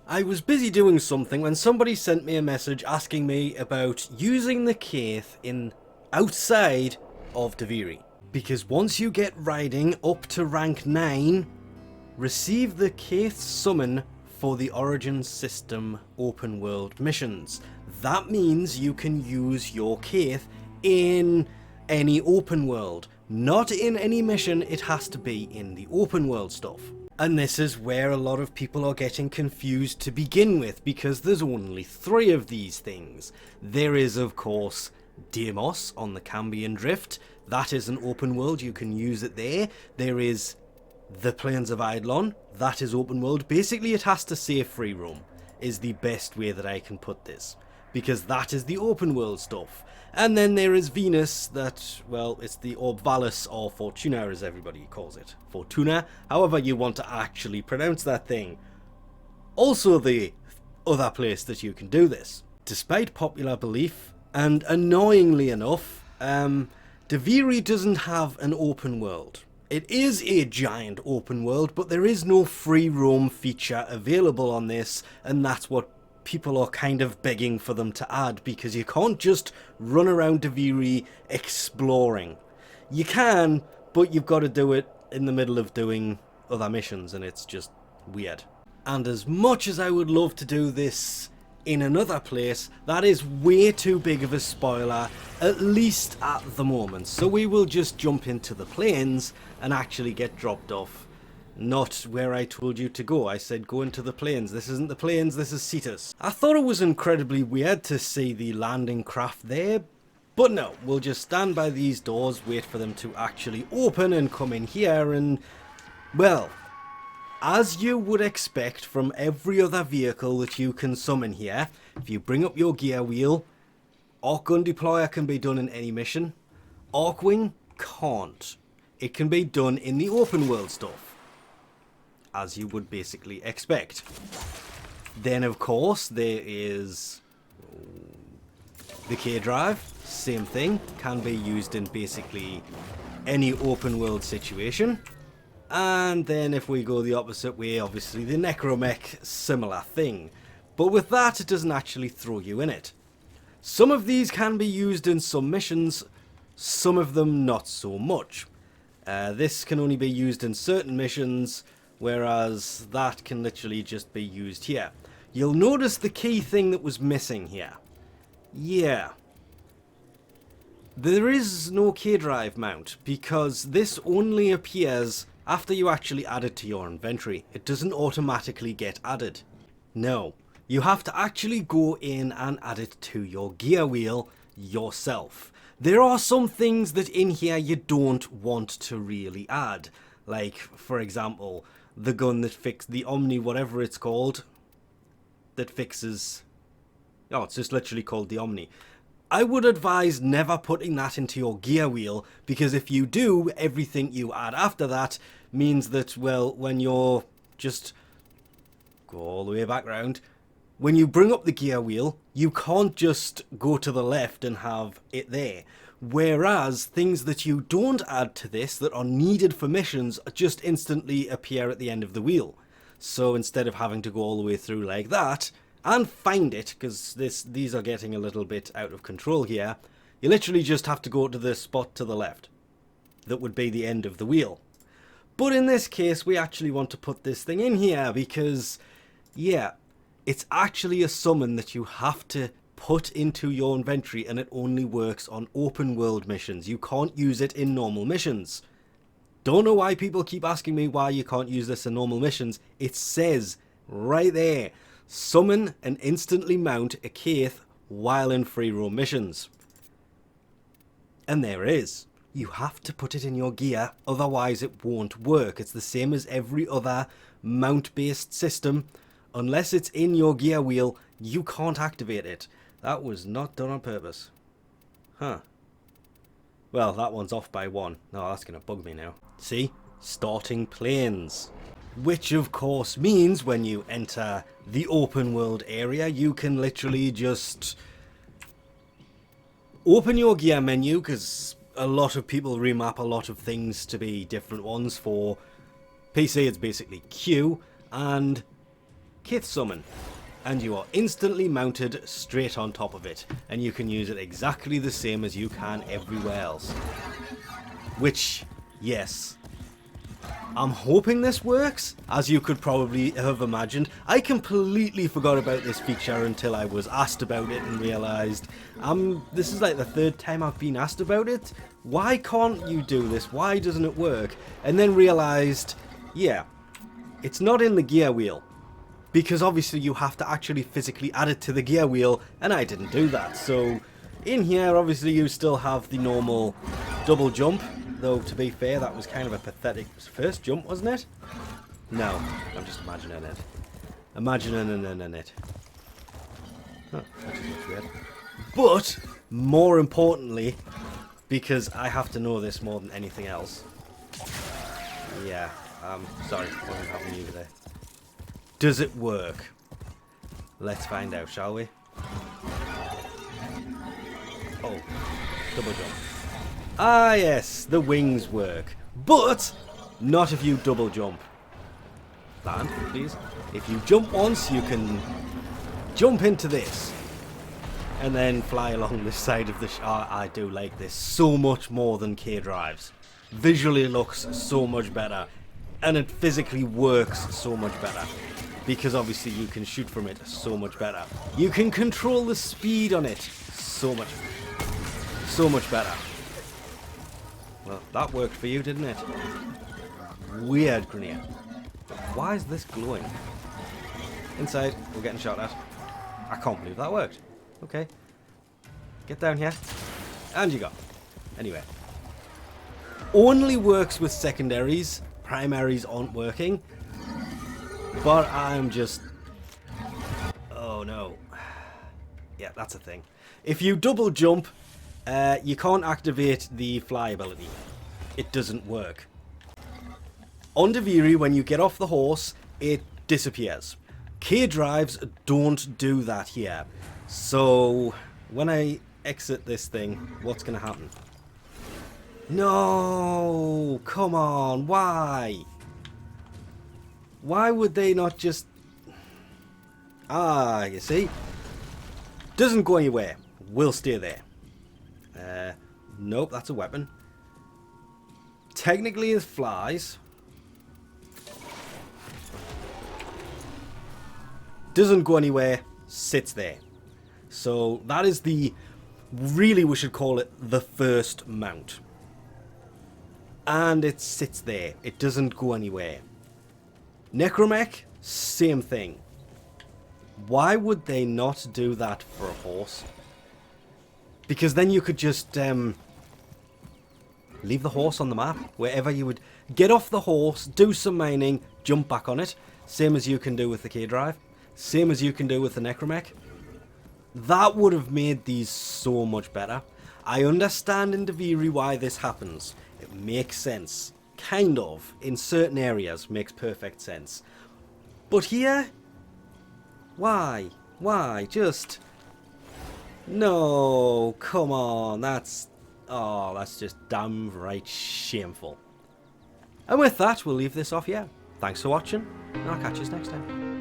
I was busy doing something when somebody sent me a message asking me about using the Kaithe in outside of Duviri. Because once you get riding up to rank 9, receive the Kaithe summon for the Origin System open world missions. That means you can use your Kaithe in any open world. Not in any mission, it has to be in the open world stuff. And this is where a lot of people are getting confused to begin with, because there's only 3 of these things. There is, of course, Deimos on the Cambion Drift. That is an open world, you can use it there. There is the Plains of Eidolon. That is open world. Basically, it has to say free roam, is the best way that I can put this, because that is the open world stuff. And then there is Venus, that, well, it's the Orb-Vallis, or Fortuna as everybody calls it. Fortuna, however you want to actually pronounce that thing. Also the other place that you can do this. Despite popular belief, and annoyingly enough, Duviri doesn't have an open world. It is a giant open world, but there is no free roam feature available on this, and that's what people are kind of begging for them to add, because you can't just run around Duviri exploring. You can, but you've got to do it in the middle of doing other missions, and it's just weird. And as much as I would love to do this in another place, that is way too big of a spoiler, at least at the moment. So we will just jump into the plains and actually get dropped off. Not where I told you to go. I said go into the plains. This isn't the plains, this is Cetus. I thought it was incredibly weird to see the landing craft there, but no, we'll just stand by these doors, wait for them to actually open and come in here, and, well, as you would expect from every other vehicle that you can summon here, if you bring up your gear wheel, Arc Gun Deployer can be done in any mission. Arcwing can't. It can be done in the open world stuff, as you would basically expect. Then, of course, there is the K-Drive. Same thing, can be used in basically any open world situation. And then if we go the opposite way, obviously the Necromech, similar thing. But with that, it doesn't actually throw you in it. Some of these can be used in some missions, some of them not so much. This can only be used in certain missions, whereas that can literally just be used here. You'll notice the key thing that was missing here. Yeah. There is no K-Drive mount, because this only appears after you actually add it to your inventory. It doesn't automatically get added. No. You have to actually go in and add it to your gear wheel yourself. There are some things that in here you don't want to really add. Like, for example, the gun that fixed the Omni, whatever it's called, that fixes... Oh, it's just literally called the Omni. I would advise never putting that into your gear wheel, because if you do, everything you add after that means that, well, when you're just... Go all the way back round. When you bring up the gear wheel, you can't just go to the left and have it there. Whereas things that you don't add to this that are needed for missions just instantly appear at the end of the wheel. So instead of having to go all the way through like that and find it, because these are getting a little bit out of control here, you literally just have to go to the spot to the left. That would be the end of the wheel. But in this case, we actually want to put this thing in here because, yeah, it's actually a summon that you have to put into your inventory, and it only works on open world missions. You can't use it in normal missions. Don't know why people keep asking me why you can't use this in normal missions. It says right there, summon and instantly mount a Kaithe while in free roam missions. And there it is. You have to put it in your gear, otherwise it won't work. It's the same as every other mount-based system. Unless it's in your gear wheel, you can't activate it. That was not done on purpose. Huh. Well, that one's off by 1. No, that's going to bug me now. See? Starting plains. Which, of course, means when you enter the open world area, you can literally just open your gear menu, because a lot of people remap a lot of things to be different ones. For PC, it's basically Q, and Kaithe Summon, and you are instantly mounted straight on top of it, and you can use it exactly the same as you can everywhere else. Which, yes, I'm hoping this works, as you could probably have imagined. I completely forgot about this feature until I was asked about it and realised, this is like the third time I've been asked about it. Why can't you do this? Why doesn't it work? And then realised, yeah, it's not in the gear wheel. Because obviously you have to actually physically add it to the gear wheel, and I didn't do that. So in here, obviously you still have the normal double jump. Though, to be fair, that was kind of a pathetic first jump, wasn't it? No, I'm just imagining it. Imagining it. Huh, that just looks weird. But, more importantly, because I have to know this more than anything else. Yeah, sorry, I wasn't having you there. Does it work? Let's find out, shall we? Oh, double jump. Ah yes, the wings work, but not if you double jump. Land, please. If you jump once, you can jump into this and then fly along this side of the I do like this so much more than K-Drives. Visually looks so much better, and it physically works so much better. Because obviously you can shoot from it so much better. You can control the speed on it so much better. Well, that worked for you, didn't it? Weird grenade. Why is this glowing? Inside, we're getting shot at. I can't believe that worked. Okay. Get down here. And you go. Anyway. Only works with secondaries. Primaries aren't working. But I'm just... Oh no. Yeah, that's a thing. If you double jump, you can't activate the fly ability. It doesn't work. On Duviri, when you get off the horse, it disappears. K-Drives don't do that here. So, when I exit this thing, what's going to happen? No! Come on, why? Why would they not just... Ah, you see? Doesn't go anywhere. Will stay there. Nope, that's a weapon. Technically it flies. Doesn't go anywhere. Sits there. So that is the... Really we should call it the first mount. And it sits there. It doesn't go anywhere. Necromech, same thing. Why would they not do that for a horse? Because then you could just leave the horse on the map, wherever you would get off the horse, do some mining, jump back on it, same as you can do with the K-Drive, same as you can do with the Necromech. That would have made these so much better. I understand in Duviri why this happens. It makes sense. Kind of. In certain areas, makes perfect sense. But here? Why? Why? Just... No, come on, that's just damn right shameful. And with that, we'll leave this off here. Thanks for watching, and I'll catch you next time.